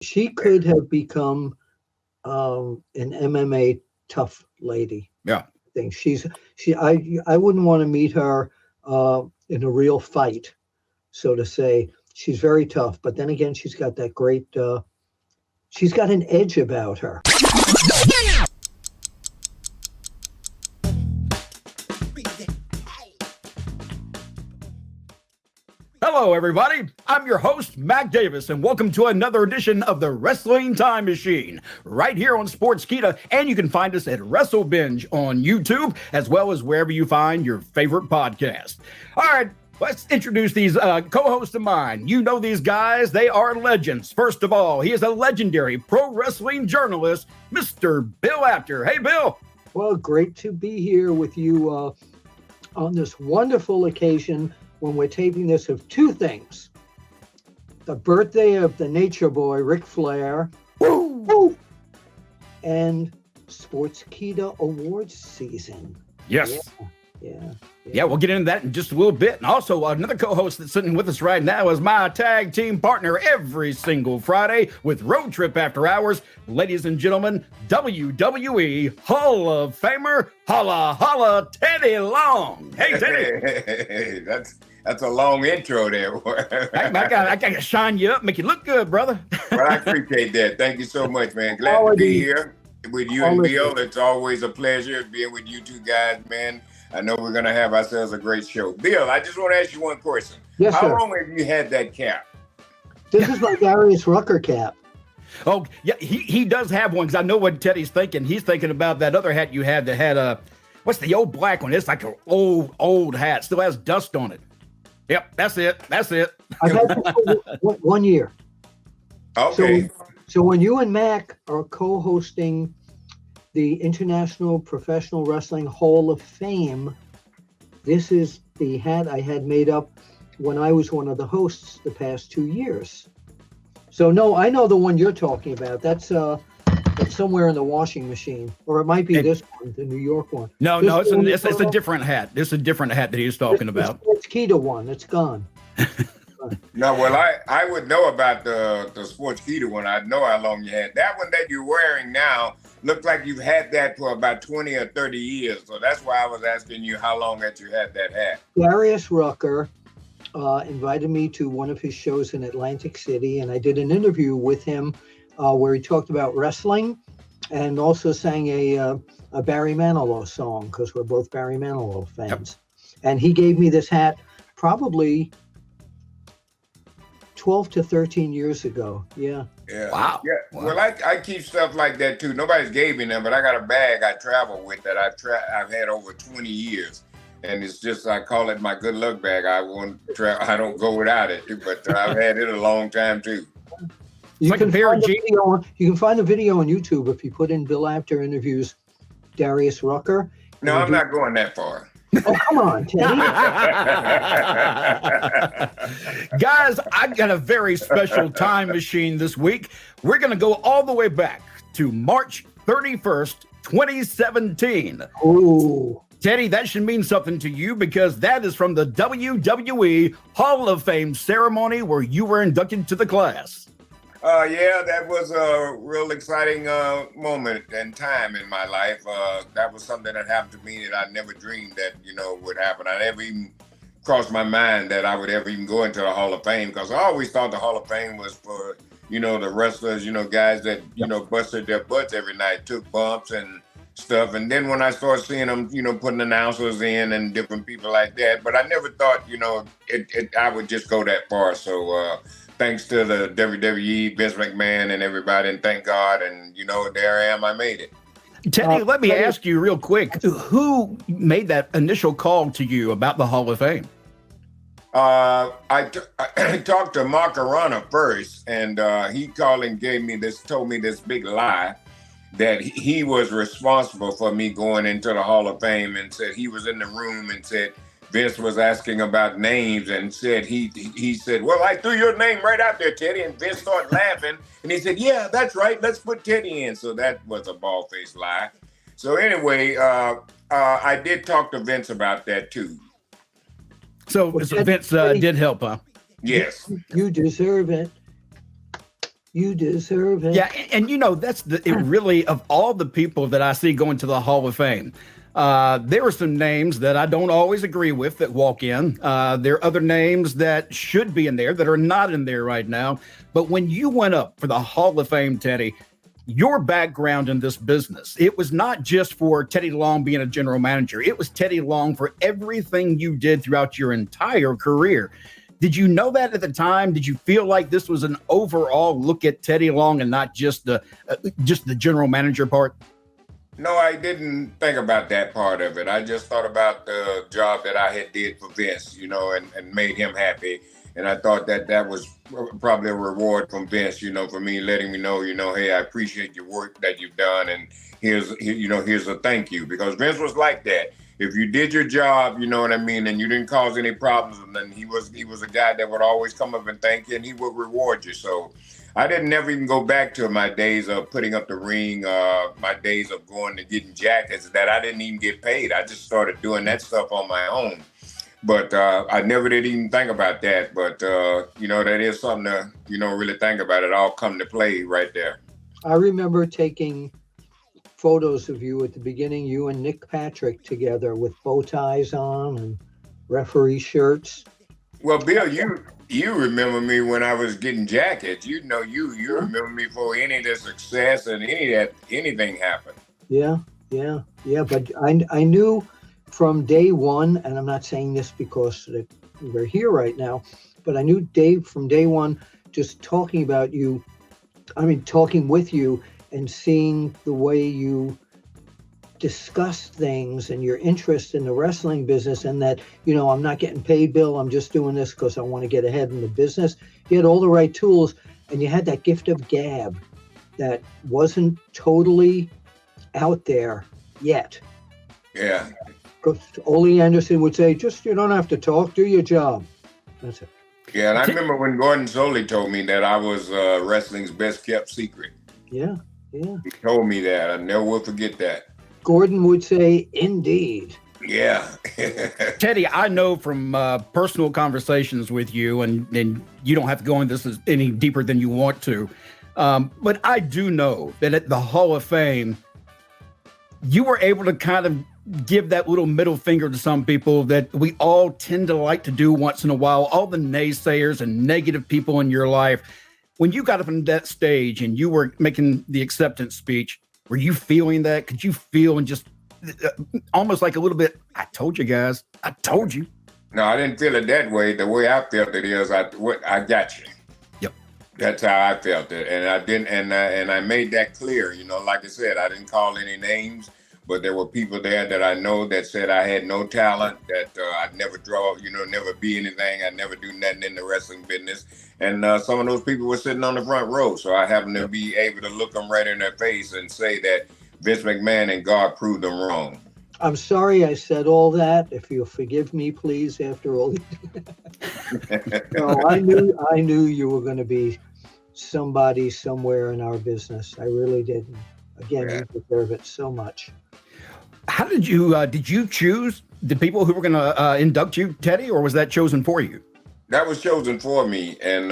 She could have become an MMA tough lady. Yeah. I think I wouldn't want to meet her in a real fight, so to say. She's very tough, but then again, she's got that great. She's got an edge about her. Hello, everybody. I'm your host, Mac Davis, and welcome to another edition of the Wrestling Time Machine, right here on Sportskeeda. And you can find us at WrestleBinge on YouTube, as well as wherever you find your favorite podcast. All right, let's introduce these co-hosts of mine. You know these guys. They are legends. First of all, he is a legendary pro wrestling journalist, Mr. Bill Apter. Hey, Bill. Well, great to be here with you on this wonderful occasion when we're taping this of two things. The birthday of the nature boy, Ric Flair, woo, and Sportskeeda Awards season. Yes. Yeah, we'll get into that in just a little bit. And also, another co-host that's sitting with us right now is my tag team partner every single Friday with Road Trip After Hours. Ladies and gentlemen, WWE Hall of Famer, holla, holla, Teddy Long. Hey, Teddy. Hey, that's a long intro there. I got to shine you up, make you look good, brother. Well, I appreciate that. Thank you so much, man. Glad to be here with you and Bill. It's always a pleasure being with you two guys, man. I know we're going to have ourselves a great show. Bill, I just want to ask you one question. Yes, How sir. long have you had that cap? This is my Darius Rucker cap. Oh, yeah, he does have one, because I know what Teddy's thinking. He's thinking about that other hat you had that had what's the old black one? It's like an old hat. Still has dust on it. Yep, that's it. I've had it for 1 year. Okay. So when you and Mac are co-hosting the International Professional Wrestling Hall of Fame, this is the hat I had made up when I was one of the hosts the past 2 years. So no, I know the one you're talking about. That's somewhere in the washing machine, or it might be this one, the New York one. No, it's a different hat. It's a different hat that he's talking about. It's Sportskeeda one. It's gone. No, well, I would know about the Sportskeeda one. I know how long you had. That one that you're wearing now looked like you've had that for about 20 or 30 years. So that's why I was asking you how long that you had that hat. Darius Rucker invited me to one of his shows in Atlantic City, and I did an interview with him where he talked about wrestling and also sang a Barry Manilow song, because we're both Barry Manilow fans. Yep. And he gave me this hat probably 12 to 13 years ago. Yeah. Wow. Yeah. Well, I keep stuff like that too. Nobody's gave me them, but I got a bag I travel with that I've had over 20 years. And it's just, I call it my good luck bag. I don't go without it, but I've had it a long time too. You can find the video on YouTube if you put in Bill Apter interviews Darius Rucker. No, I'm not going that far. Oh, come on, Teddy. Guys, I got a very special time machine this week. We're going to go all the way back to March 31st, 2017. Ooh. Teddy, that should mean something to you, because that is from the WWE Hall of Fame ceremony where you were inducted to the class. Yeah, that was a real exciting moment and time in my life. That was something that happened to me that I never dreamed that, would happen. I never even crossed my mind that I would ever even go into the Hall of Fame, because I always thought the Hall of Fame was for, the wrestlers, guys that, busted their butts every night, took bumps and stuff. And then when I started seeing them, putting announcers in and different people like that, but I never thought, I would just go that far. So, thanks to the WWE, Vince McMahon and everybody, and thank God. And, there I am, I made it. Teddy, let me ask you real quick, who made that initial call to you about the Hall of Fame? I talked to Mark Arana first, and he called and told me this big lie that he was responsible for me going into the Hall of Fame, and said he was in the room and said, Vince was asking about names and said, he said, well, I threw your name right out there, Teddy. And Vince started laughing. And he said, yeah, that's right. Let's put Teddy in. So that was a bald-faced lie. So anyway, I did talk to Vince about that too. So Vince did help, huh? Yes. You deserve it. You deserve it. Yeah, and you know, that's it really, of all the people that I see going to the Hall of Fame, there are some names that I don't always agree with that walk in. There are other names that should be in there that are not in there right now. But when you went up for the Hall of Fame, Teddy, your background in this business, it was not just for Teddy Long being a general manager. It was Teddy Long for everything you did throughout your entire career. Did you know that at the time? Did you feel like this was an overall look at Teddy Long and not just the general manager part? No, I didn't think about that part of it. I just thought about the job that I had did for Vince, you know, and made him happy. And I thought that was probably a reward from Vince, you know, for me letting me know, you know, hey, I appreciate your work that you've done, and here's a thank you. Because Vince was like that. If you did your job, you know what I mean, and you didn't cause any problems, and then he was a guy that would always come up and thank you, and he would reward you. So I didn't never even go back to my days of putting up the ring, my days of going and getting jackets that I didn't even get paid. I just started doing that stuff on my own. But I never did even think about that. But, you know, that is something to, you know, really think about. It all come to play right there. I remember taking photos of you at the beginning, you and Nick Patrick together with bow ties on and referee shirts. Well, Bill, you remember me when I was getting jackets. You know, you remember me before any of the success and anything happened. Yeah. But I knew from day one, and I'm not saying this because we're here right now, but I knew Dave from day one, just talking about you, talking with you and seeing the way you discuss things and your interest in the wrestling business, and that, you know, I'm not getting paid, Bill, I'm just doing this because I want to get ahead in the business. You had all the right tools, and you had that gift of gab that wasn't totally out there yet. Yeah. Because Ole Anderson would say, just, you don't have to talk, do your job. That's it. Yeah, and I remember when Gordon Soley told me that I was wrestling's best kept secret. Yeah. He told me that. I never will forget that. Gordon would say, indeed. Yeah. Teddy, I know from personal conversations with you, and you don't have to go into this any deeper than you want to, but I do know that at the Hall of Fame, you were able to kind of give that little middle finger to some people that we all tend to like to do once in a while, all the naysayers and negative people in your life. When you got up on that stage and you were making the acceptance speech, were you feeling that? Could you feel and just almost like a little bit, I told you guys, I told you? No, I didn't feel it that way. The way I felt it is, I got you. Yep. That's how I felt it. And I didn't, and I made that clear, you know, like I said, I didn't call any names, but there were people there that I know that said I had no talent, that I'd never draw, you know, never be anything. I'd never do nothing in the wrestling business. And some of those people were sitting on the front row. So I happened to be able to look them right in their face and say that Vince McMahon and God proved them wrong. I'm sorry I said all that. If you'll forgive me, please, after all. No, I knew you were going to be somebody somewhere in our business. I really didn't. Again, You deserve it so much. How did you choose the people who were going to induct you, Teddy, or was that chosen for you? That was chosen for me, and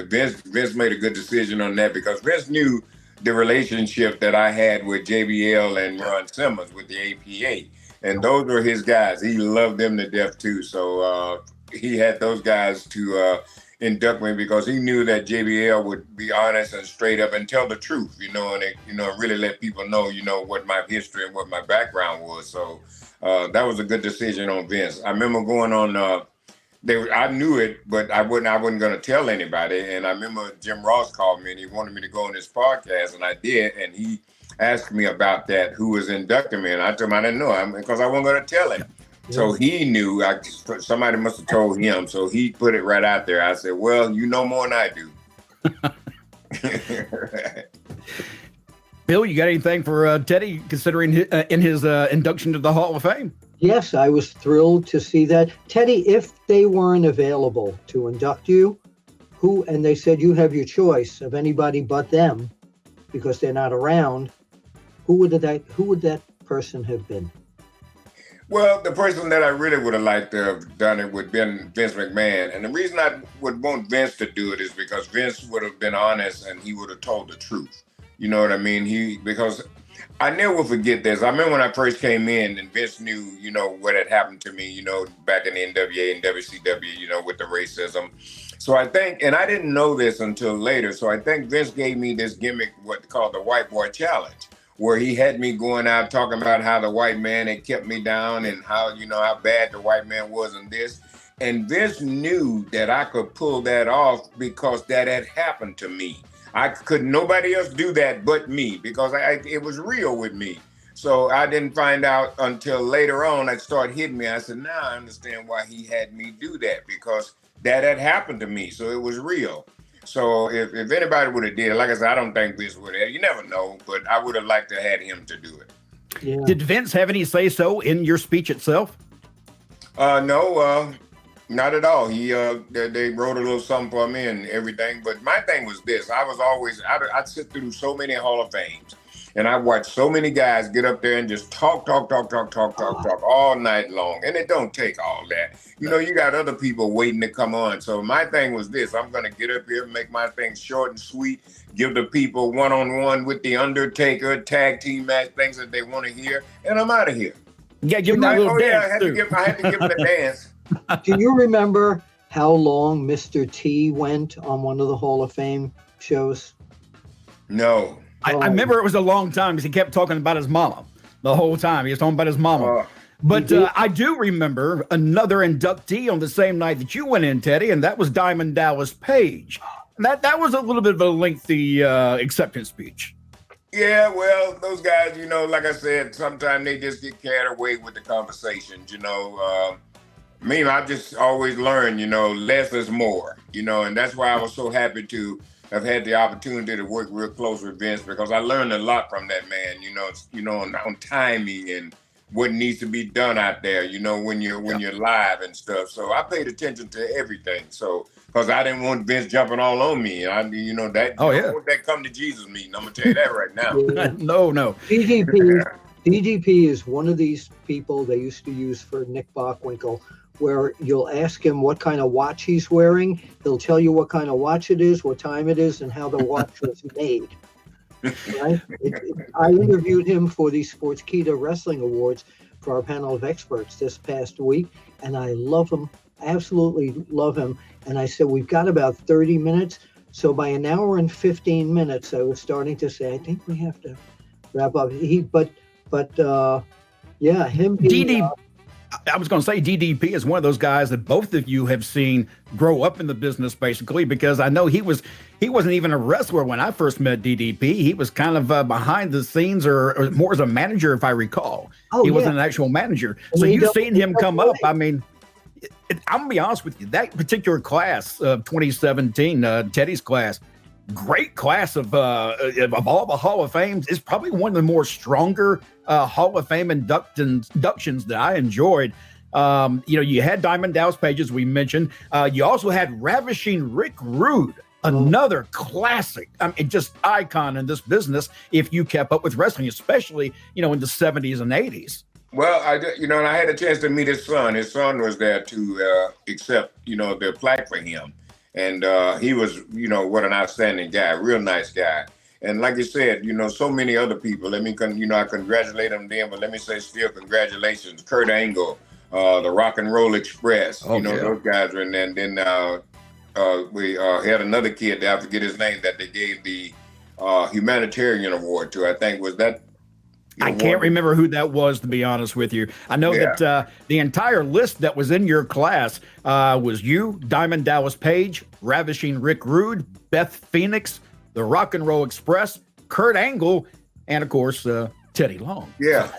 Vince made a good decision on that because Vince knew the relationship that I had with JBL and Ron Simmons with the APA, and those were his guys. He loved them to death too, so he had those guys to induct me because he knew that JBL would be honest and straight up and tell the truth, you know, and really let people know, you know, what my history and what my background was. So that was a good decision on Vince. I remember going on. I knew it, but I wasn't going to tell anybody. And I remember Jim Ross called me and he wanted me to go on his podcast, and I did. And he asked me about that, who was inducting me, and I told him I didn't know because I wasn't going to tell him. Yeah. So he knew. Somebody must have told him. So he put it right out there. I said, "Well, you know more than I do." Bill, you got anything for Teddy considering in his induction to the Hall of Fame? Yes, I was thrilled to see that. Teddy, if they weren't available to induct you, and they said you have your choice of anybody but them because they're not around, who would that person have been? Well, the person that I really would have liked to have done it would have been Vince McMahon. And the reason I would want Vince to do it is because Vince would have been honest and he would have told the truth. You know what I mean? Because I never will forget this. I remember when I first came in and Vince knew, what had happened to me, back in the NWA and WCW, with the racism. So I think, and I didn't know this until later, so I think Vince gave me this gimmick, what called the White Boy Challenge, where he had me going out talking about how the white man had kept me down and how, how bad the white man was in this. And Vince knew that I could pull that off because that had happened to me. Nobody else do that but me because it was real with me. So I didn't find out until later on, it started hitting me. I said, now I understand why he had me do that because that had happened to me. So it was real. So if anybody would have did it, like I said, I don't think Vince would have. You never know, but I would have liked to have had him to do it. Yeah. Did Vince have any say so in your speech itself? No, not at all. They wrote a little something for me and everything. But my thing was this: I'd sit through so many Hall of Fames, and I watched so many guys get up there and just talk all night long. And it don't take all that. You got other people waiting to come on. So my thing was this: I'm going to get up here, make my thing short and sweet, give the people one-on-one with the Undertaker, tag team match, things that they want to hear, and I'm out of here. Yeah, give them that little dance. I had to give them the dance. Do you remember how long Mr. T went on one of the Hall of Fame shows? No. I remember it was a long time because he kept talking about his mama the whole time. He was talking about his mama. But I do remember another inductee on the same night that you went in, Teddy, and that was Diamond Dallas Page. That was a little bit of a lengthy acceptance speech. Yeah, well, those guys, like I said, sometimes they just get carried away with the conversations, Me, I just always learn, less is more, and that's why I was so happy to have had the opportunity to work real close with Vince because I learned a lot from that man, on timing and what needs to be done out there, when you're live and stuff. So I paid attention to everything. So because I didn't want Vince jumping all on me, that. Oh yeah. That come to Jesus meeting. I'm gonna tell you that right now. No. DDP is one of these people they used to use for Nick Bockwinkel, where you'll ask him what kind of watch he's wearing. He'll tell you what kind of watch it is, what time it is, and how the watch was made. Right? I interviewed him for the Sportskeeda Wrestling Awards for our panel of experts this past week, and I love him, absolutely love him. And I said, we've got about 30 minutes. So by an hour and 15 minutes, I was starting to say, I think we have to wrap up. Yeah, him being, I was going to say DDP is one of those guys that both of you have seen grow up in the business, basically, because I know he wasn't even a wrestler when I first met DDP. He was kind of behind the scenes or more as a manager, if I recall. He wasn't an actual manager. So you've seen him come up. I mean, I'm going to be honest with you. That particular class of 2017, Teddy's class, great class of all the Hall of Fames. Is probably one of the more stronger Hall of Fame inductions that I enjoyed. You had Diamond Dallas Page, as we mentioned. You also had Ravishing Rick Rude, another classic. I mean, just icon in this business if you kept up with wrestling, especially, in the 70s and 80s. Well, and I had a chance to meet his son. His son was there to accept, the plaque for him. And he was, what an outstanding guy, real nice guy. And like you said, so many other people. I congratulate them then, but let me say still congratulations. Kurt Angle, the Rock and Roll Express, those guys are in there. And then we had another kid, I forget his name, that they gave the humanitarian award to. I think was that. I can't remember who that was, to be honest with you. I know that the entire list that was in your class was you, Diamond Dallas Page, Ravishing Rick Rude, Beth Phoenix, the Rock and Roll Express, Kurt Angle, and of course, Teddy Long. Yeah.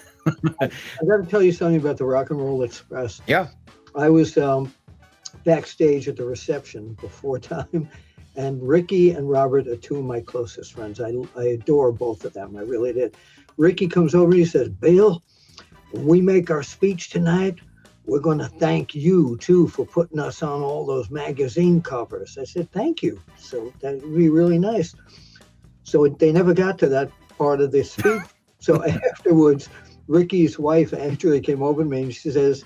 I got to tell you something about the Rock and Roll Express. Yeah. I was backstage at the reception before time, and Ricky and Robert are two of my closest friends. I adore both of them. I really did. Ricky comes over and he says, Bill, when we make our speech tonight, we're going to thank you, too, for putting us on all those magazine covers. I said, thank you. So that would be really nice. So they never got to that part of the speech. So afterwards, Ricky's wife, Andrea, came over to me and she says,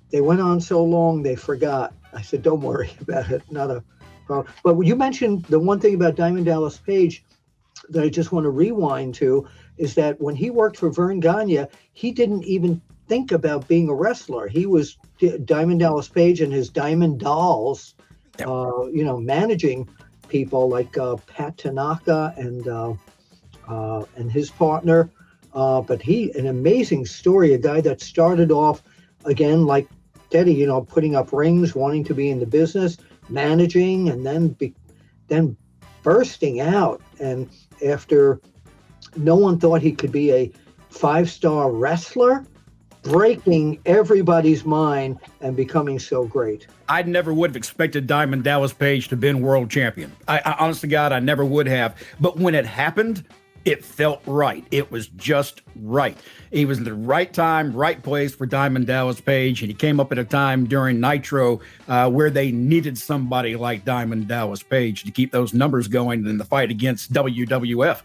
they went on so long, they forgot. I said, don't worry about it. Not a problem. But you mentioned the one thing about Diamond Dallas Page that I just want to rewind to is that when he worked for Vern Gagne, he didn't even think about being a wrestler. He was Diamond Dallas Page and his Diamond Dolls, managing people like Pat Tanaka and his partner. But an amazing story, a guy that started off, again, like Teddy, putting up rings, wanting to be in the business, managing, and then bursting out. And after no one thought he could be a 5-star wrestler, breaking everybody's mind and becoming so great. I never would have expected Diamond Dallas Page to have been world champion. I honest to God, I never would have. But when it happened, it felt right. It was just right. He was in the right time, right place for Diamond Dallas Page, and he came up at a time during Nitro where they needed somebody like Diamond Dallas Page to keep those numbers going in the fight against WWF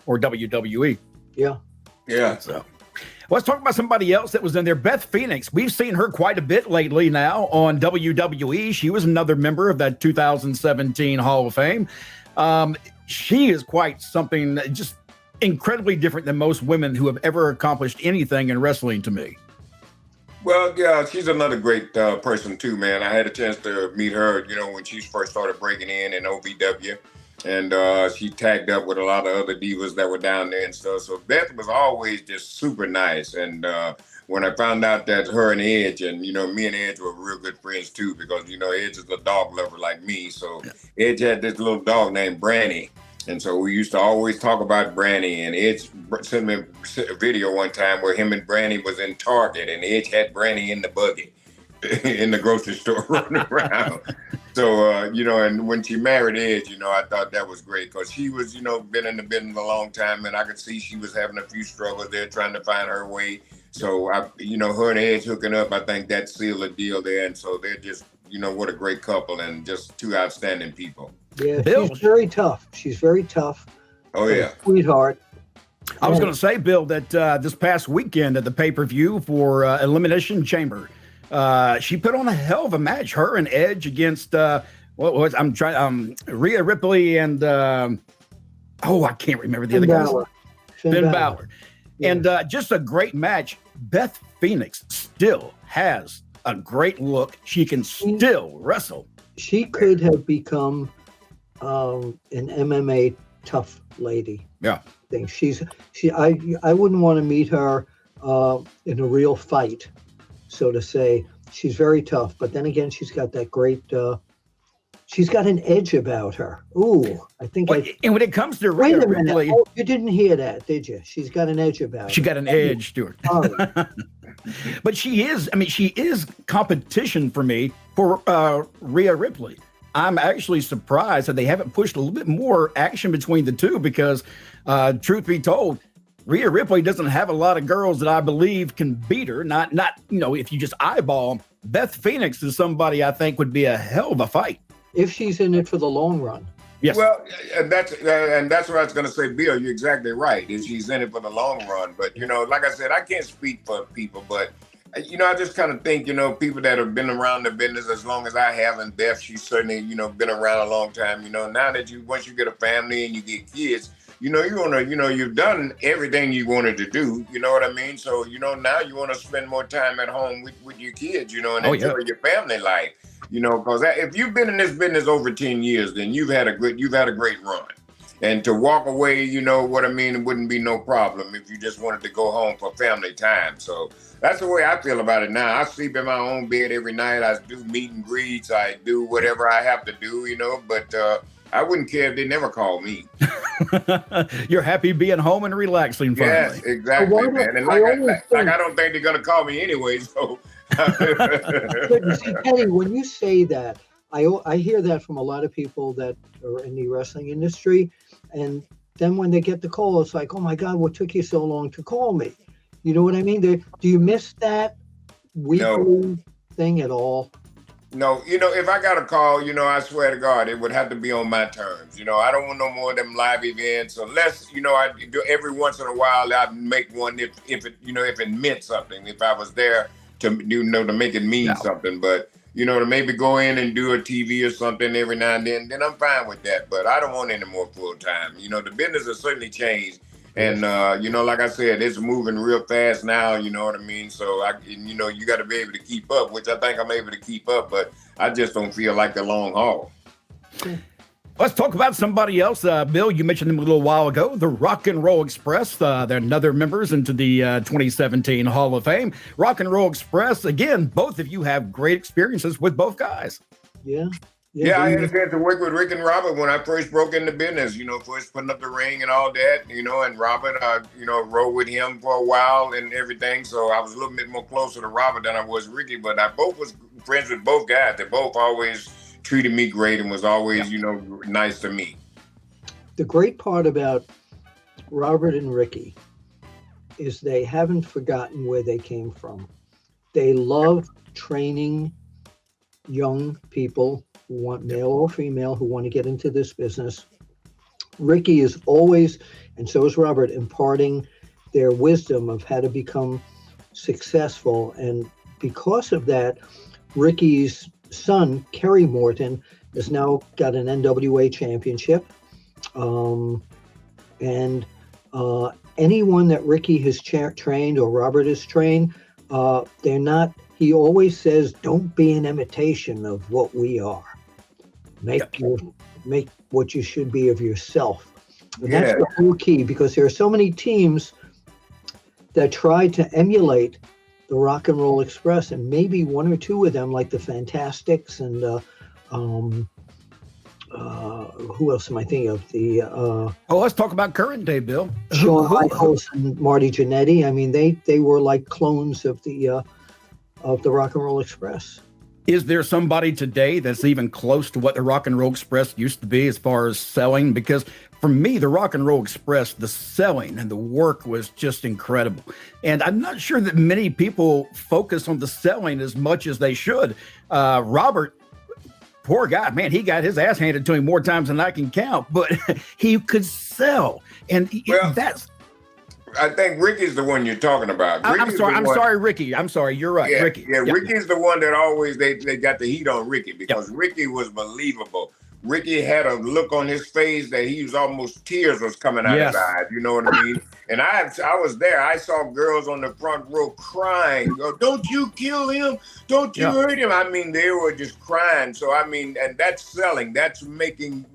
or WWE. Yeah. Yeah. So let's talk about somebody else that was in there. Beth Phoenix. We've seen her quite a bit lately now on WWE. She was another member of that 2017 Hall of Fame. She is quite something, just incredibly different than most women who have ever accomplished anything in wrestling to me. Well, yeah, she's another great person too, man. I had a chance to meet her, when she first started breaking in OVW. And she tagged up with a lot of other divas that were down there and stuff. So Beth was always just super nice. And when I found out that her and Edge, and, me and Edge were real good friends too, because, Edge is a dog lover like me. So Edge had this little dog named Branny. And so we used to always talk about Branny. And Edge sent me a video one time where him and Branny was in Target, and Edge had Branny in the buggy in the grocery store running around. So, and when she married Edge, I thought that was great because she was, been in the business a long time, and I could see she was having a few struggles there trying to find her way. So, her and Edge hooking up, I think that sealed the deal there. And so they're just, what a great couple and just two outstanding people. Yeah, Bill. She's very tough. She's very tough. Oh, yeah. Sweetheart. I was going to say, Bill, that this past weekend at the pay-per-view for Elimination Chamber, she put on a hell of a match. Her and Edge against Rhea Ripley and I can't remember the other guys. Finn Balor. Yeah. And just a great match. Beth Phoenix still has a great look. She can still wrestle. She could have become an MMA tough lady. Yeah. I think I wouldn't want to meet her in a real fight, so to say. She's very tough, but then again, she's got that great. She's got an edge about her. Ooh, I think. And when it comes to Rhea Ripley, you didn't hear that, did you? She's got an edge about her. She got an edge, Stuart. Oh. But she is competition for me for Rhea Ripley. I'm actually surprised that they haven't pushed a little bit more action between the two because, truth be told, Rhea Ripley doesn't have a lot of girls that I believe can beat her. Not if you just eyeball them. Beth Phoenix is somebody I think would be a hell of a fight. If she's in it for the long run. Yes. Well, and that's what I was going to say, Bill. You're exactly right. If she's in it for the long run, but like I said, I can't speak for people, but I just kind of think people that have been around the business as long as I have, and Beth, she's certainly been around a long time. Now that once you get a family and you get kids, you've done everything you wanted to do. You know what I mean? So now you want to spend more time at home with your kids, and enjoy your family life. Because if you've been in this business over 10 years, then you've had a great run. And to walk away, what I mean, it wouldn't be no problem if you just wanted to go home for family time. So that's the way I feel about it now. I sleep in my own bed every night. I do meet and greets. I do whatever I have to do, but I wouldn't care if they never call me. You're happy being home and relaxing finally. Yes, exactly, man. And I don't think they're going to call me anyway, so... But see, Teddy, when you say that, I hear that from a lot of people that are in the wrestling industry, and then when they get the call, it's like, oh my God, what took you so long to call me? You know what I mean? Do you miss that weekly thing at all? No, if I got a call, I swear to God, it would have to be on my terms. I don't want no more of them live events unless, I do every once in a while I'd make one if it meant something. If I was there to, to make it mean something. But, to maybe go in and do a TV or something every now and then I'm fine with that. But I don't want any more full time. The business has certainly changed. And, like I said, it's moving real fast now, you know what I mean? So, you got to be able to keep up, which I think I'm able to keep up, but I just don't feel like the long haul. Let's talk about somebody else. Bill, you mentioned them a little while ago, the Rock and Roll Express. They're another members into the 2017 Hall of Fame. Rock and Roll Express, again, both of you have great experiences with both guys. Yeah, I had a chance to work with Rick and Robert when I first broke into business, first putting up the ring and all that, and Robert, rode with him for a while and everything. So I was a little bit more closer to Robert than I was Ricky, but I both was friends with both guys. They both always treated me great and was always, nice to me. The great part about Robert and Ricky is they haven't forgotten where they came from. They love training young people who want, male or female, who want to get into this business. Ricky is always, and so is Robert, imparting their wisdom of how to become successful. And because of that, Ricky's son, Kerry Morton, has now got an NWA championship. And anyone that Ricky has trained or Robert has trained, they're not, he always says, don't be an imitation of what we are. Make what you should be of yourself. And that's the whole key, because there are so many teams that try to emulate the Rock and Roll Express, and maybe one or two of them, like the Fantastics and who else am I thinking of? Let's talk about current day, Bill. Shawn Michaels and Marty Jannetty. I mean, they were like clones of the Rock and Roll Express. Is there somebody today that's even close to what the Rock and Roll Express used to be as far as selling? Because for me, the Rock and Roll Express, the selling and the work was just incredible. And I'm not sure that many people focus on the selling as much as they should. Robert, poor guy, man, he got his ass handed to him more times than I can count, but he could sell. And that's... I think Ricky's the one you're talking about. I'm sorry, Ricky. I'm sorry. You're right, Ricky. Yeah, Ricky's the one that always they got the heat on Ricky, because Ricky was believable. Ricky had a look on his face that he was almost tears was coming out his eyes. You know what I mean? And I was there. I saw girls on the front row crying. Oh, don't you kill him? Don't you hurt him? I mean, they were just crying. So I mean, and that's selling. That's making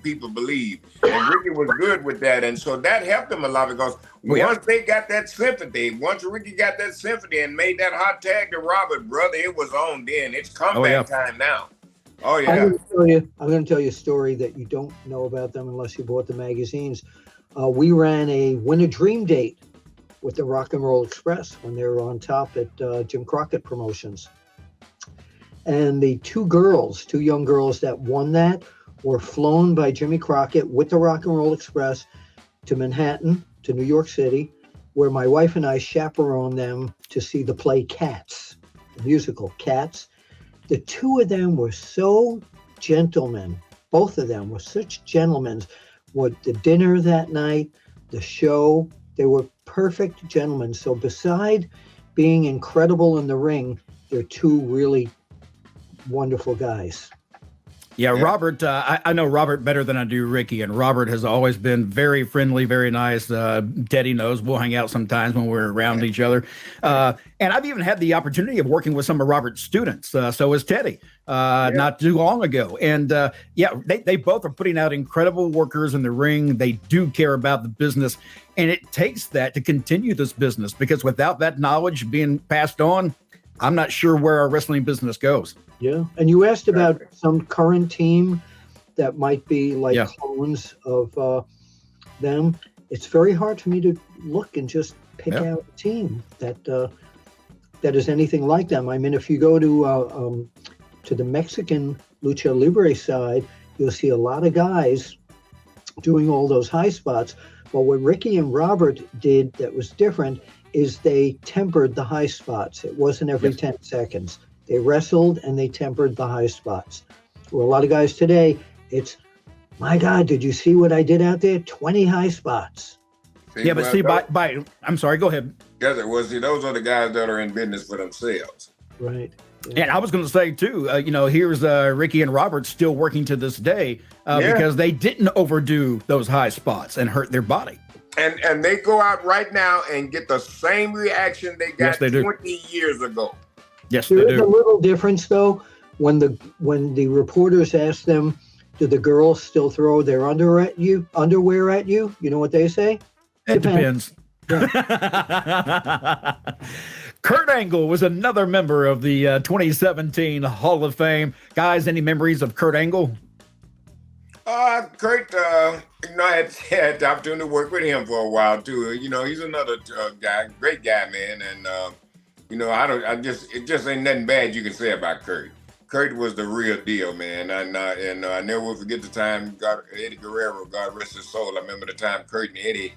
people believe. And Ricky was good with that, and so that helped him a lot, because once they got that sympathy, once Ricky got that sympathy and made that hot tag to Robert, brother, it was on then. It's comeback time now. Oh yeah. I'm going to tell you a story that you don't know about them unless you bought the magazines. We ran a Win a Dream date with the Rock and Roll Express when they were on top at Jim Crockett Promotions. And the two young girls that won that were flown by Jimmy Crockett with the Rock and Roll Express to Manhattan, to New York City, where my wife and I chaperoned them to see the play Cats, the musical Cats. The two of them were so gentlemen. Both of them were such gentlemen. With the dinner that night, the show, they were perfect gentlemen. So beside being incredible in the ring, they're two really wonderful guys. Yeah, Robert, I know Robert better than I do Ricky, and Robert has always been very friendly, very nice. Teddy knows we'll hang out sometimes when we're around each other. And I've even had the opportunity of working with some of Robert's students. So has Teddy, not too long ago. And they both are putting out incredible workers in the ring. They do care about the business, and it takes that to continue this business, because without that knowledge being passed on, I'm not sure where our wrestling business goes. Yeah. And you asked about some current team that might be like clones of them. It's very hard for me to look and just pick out a team that is anything like them. I mean, if you go to the Mexican Lucha Libre side, you'll see a lot of guys doing all those high spots. But what Ricky and Robert did that was different is they tempered the high spots. It wasn't every 10 seconds. They wrestled and they tempered the high spots. Well, a lot of guys today, it's, my God, did you see what I did out there? 20 high spots. Yeah, but see, I'm sorry, go ahead. Yes, it was. See, those are the guys that are in business for themselves. Right. And I was going to say, too, here's Ricky and Robert still working to this day because they didn't overdo those high spots and hurt their body. And they go out right now and get the same reaction they got 20 years ago. Yes, there they is do. a little difference, though, when the reporters ask them, do the girls still throw their underwear at you? You know what they say? It depends. Yeah. Kurt Angle was another member of the 2017 Hall of Fame. Guys, any memories of Kurt Angle? Kurt, I had the opportunity to work with him for a while too. He's another guy, great guy, man. And it just ain't nothing bad you can say about Kurt. Kurt was the real deal, man. And I never will forget the time Eddie Guerrero, God rest his soul. I remember the time Kurt and Eddie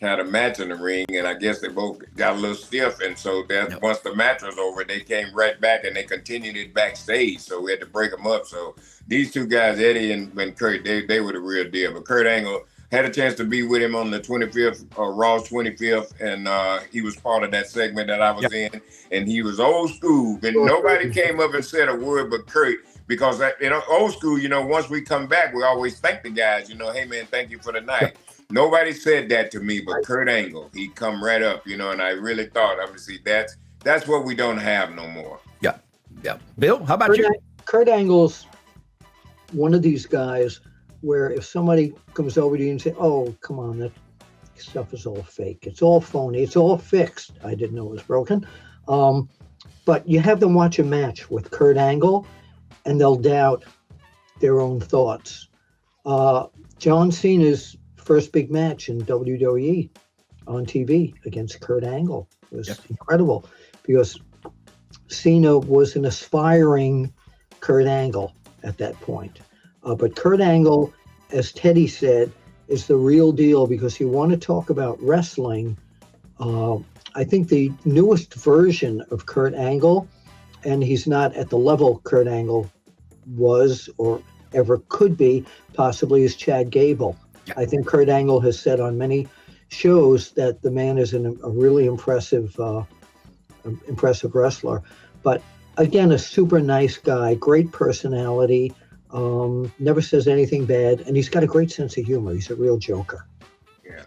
had a match in the ring, and I guess they both got a little stiff. And so once the match was over, they came right back and they continued it backstage. So we had to break them up. So these two guys, Eddie and Kurt, they were the real deal. But Kurt Angle, had a chance to be with him on the 25th, Raw's 25th, and he was part of that segment that I was in. And he was old school, and nobody came up and said a word but Kurt. Because old school, once we come back, we always thank the guys. Hey man, thank you for the night. Nobody said that to me, but Kurt Angle, he come right up, and I really thought, obviously, that's what we don't have no more. Yeah. Bill, how about you? Kurt Angle's one of these guys where if somebody comes over to you and say, oh, come on, that stuff is all fake. It's all phony. It's all fixed. I didn't know it was broken. But you have them watch a match with Kurt Angle, and they'll doubt their own thoughts. John Cena's first big match in WWE on TV against Kurt Angle was incredible because Cena was an aspiring Kurt Angle at that point. But Kurt Angle, as Teddy said, is the real deal because you want to talk about wrestling. I think the newest version of Kurt Angle, and he's not at the level Kurt Angle was or ever could be, possibly, is Chad Gable. I think Kurt Angle has said on many shows that the man is a really impressive wrestler. But again, a super nice guy, great personality, never says anything bad, and he's got a great sense of humor. He's a real joker. Yeah.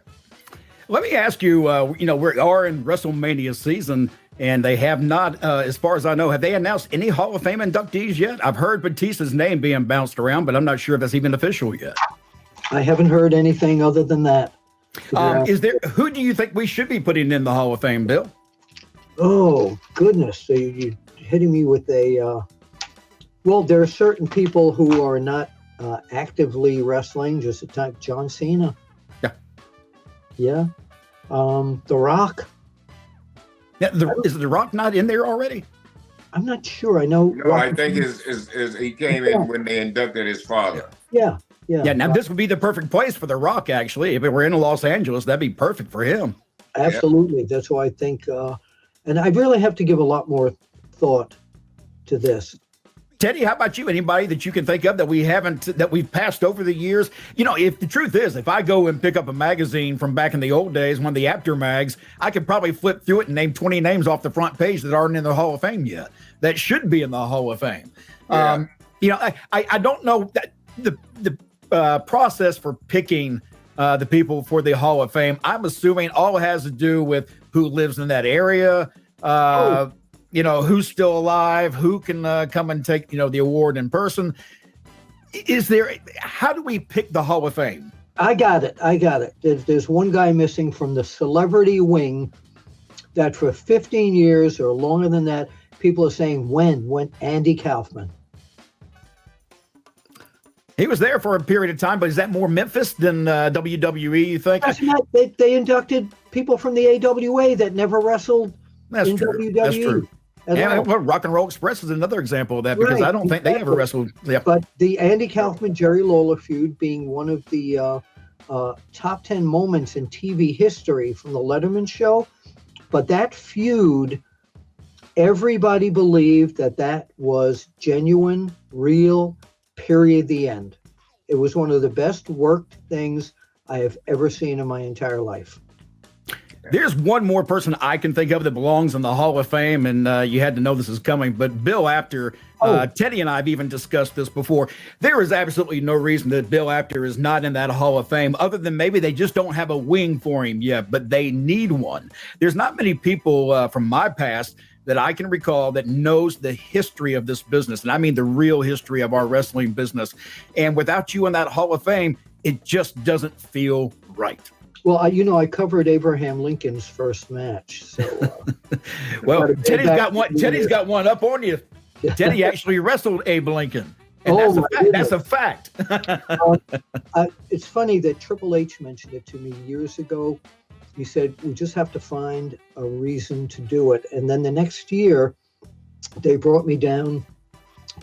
Let me ask you, we are in WrestleMania season, and they have not, as far as I know, have they announced any Hall of Fame inductees yet? I've heard Batista's name being bounced around, but I'm not sure if that's even official yet. I haven't heard anything other than that. Who do you think we should be putting in the Hall of Fame, Bill? Oh, goodness. So you're hitting me with well, there are certain people who are not actively wrestling, just a type John Cena. Yeah. The Rock. Yeah, is The Rock not in there already? I'm not sure. I know. No, I think he came in when they inducted his father. Yeah. Now this would be the perfect place for The Rock, actually. If it were in Los Angeles, that'd be perfect for him. Absolutely. That's why I think, and I really have to give a lot more thought to this. Teddy, how about you? Anybody that you can think of that we've passed over the years? If the truth is, if I go and pick up a magazine from back in the old days, one of the Apter mags, I could probably flip through it and name 20 names off the front page that aren't in the Hall of Fame yet, that should be in the Hall of Fame. Yeah. I don't know that the process for picking the people for the Hall of Fame, I'm assuming all has to do with who lives in that area, who's still alive, who can come and take, the award in person. How do we pick the Hall of Fame? I got it. There's one guy missing from the celebrity wing that for 15 years or longer than that, people are saying when Andy Kaufman. He was there for a period of time, but is that more Memphis than WWE, you think? That's not, they inducted people from the AWA that never wrestled in WWE. That's true. And Rock and Roll Express is another example of that because I don't think they ever wrestled. Yeah. But the Andy Kaufman, Jerry Lawler feud being one of the top 10 moments in TV history from the Letterman show. But that feud everybody believed that was genuine, real, period, the end. It was one of the best worked things I have ever seen in my entire life. There's one more person I can think of that belongs in the Hall of Fame, and you had to know this is coming, but Bill Apter, Teddy and I have even discussed this before. There is absolutely no reason that Bill Apter is not in that Hall of Fame, other than maybe they just don't have a wing for him yet, but they need one. There's not many people from my past that I can recall that knows the history of this business, and I mean the real history of our wrestling business. And without you in that Hall of Fame, it just doesn't feel right. Well, I covered Abraham Lincoln's first match. So, well, Teddy's got one up on you. Teddy actually wrestled Abe Lincoln, and that's a fact. It's funny that Triple H mentioned it to me years ago. He said, we just have to find a reason to do it. And then the next year, they brought me down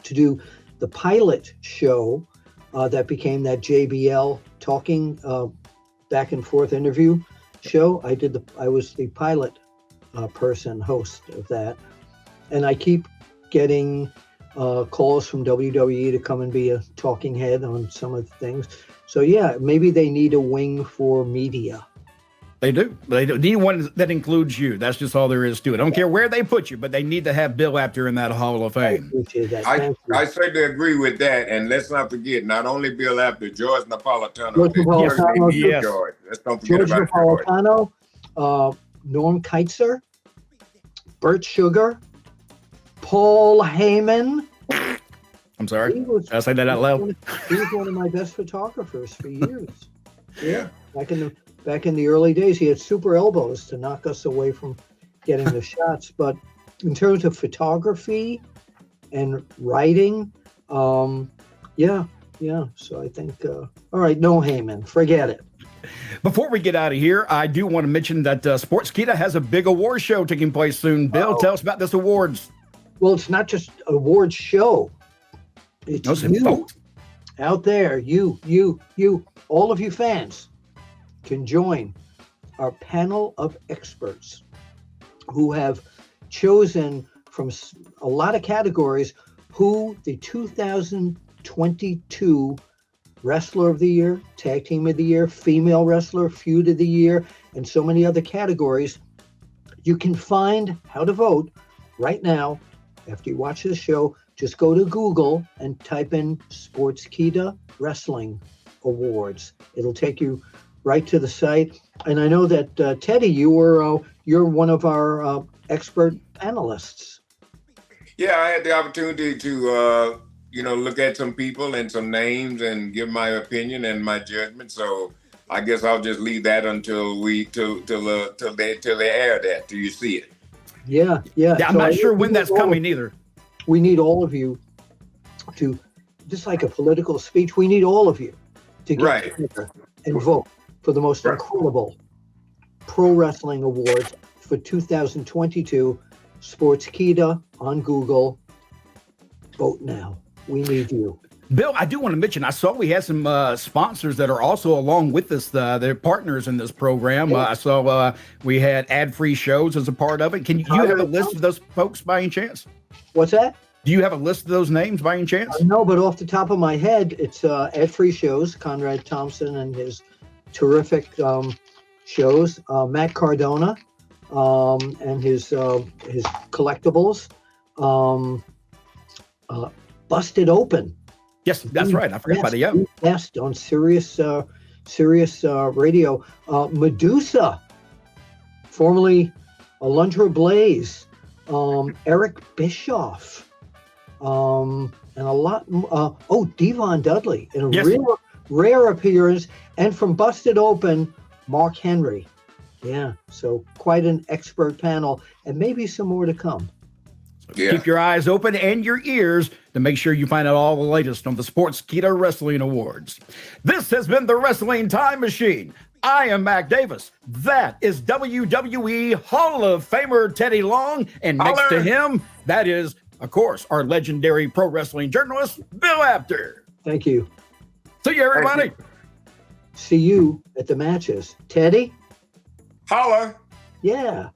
to do the pilot show that became that JBL talking back and forth interview show. I was the pilot host of that. And I keep getting calls from WWE to come and be a talking head on some of the things. So yeah, maybe they need a wing for media. They do. They need one that includes you. That's just all there is to it. I don't care where they put you, but they need to have Bill Apter in that Hall of Fame. I certainly agree with that. And let's not forget, not only Bill Apter, George Napolitano. Yes. George. Let's don't forget George about Napolitano, Norm Keitzer, Bert Sugar, Paul Heyman. I'm sorry. Did I say that out loud? He was one of my best photographers for years. Yeah. Back in the early days, he had super elbows to knock us away from getting the shots. But in terms of photography and writing, yeah. So I think, all right, no Heyman, forget it. Before we get out of here, I do want to mention that Sportskeeda has a big award show taking place soon. Bill, tell us about this awards. Well, it's not just an awards show. It's you out there, you, all of you fans can join our panel of experts who have chosen from a lot of categories who the 2022 Wrestler of the Year, Tag Team of the Year, Female Wrestler, Feud of the Year, and so many other categories. You can find how to vote right now. After you watch this show, just go to Google and type in Sportskeeda Wrestling Awards. It'll take you right to the site. And I know that Teddy, you're one of our expert panelists. Yeah, I had the opportunity to look at some people and some names and give my opinion and my judgment. So I guess I'll just leave that until they air that till you see it. Yeah. I'm not sure when that's coming either. We need all of you to, just like a political speech, we need all of you to get together and vote for the most incredible pro wrestling awards for 2022. Sportskeeda on Google. Vote now. We need you. Bill, I do want to mention, I saw we had some sponsors that are also along with us. They're partners in this program. I saw we had ad-free shows as a part of it. Can you have a list of those folks by any chance? What's that? Do you have a list of those names by any chance? No, but off the top of my head, it's ad-free shows. Conrad Thompson and his terrific shows. Matt Cardona and his collectibles. Busted Open. Yes, that's right. I forgot about it. Best on Sirius Radio. Medusa, formerly Alundra Blaze. Eric Bischoff. And a lot. Devon Dudley in a rare appearance. And from Busted Open, Mark Henry. Yeah, so quite an expert panel, and maybe some more to come. Yeah. Keep your eyes open and your ears to make sure you find out all the latest on the Sportskeeda Wrestling Awards. This has been the Wrestling Time Machine. I am Mac Davis. That is WWE Hall of Famer Teddy Long. And next to him, that is, of course, our legendary pro wrestling journalist, Bill Apter. Thank you. See you, everybody. See you at the matches. Teddy? Holler. Yeah.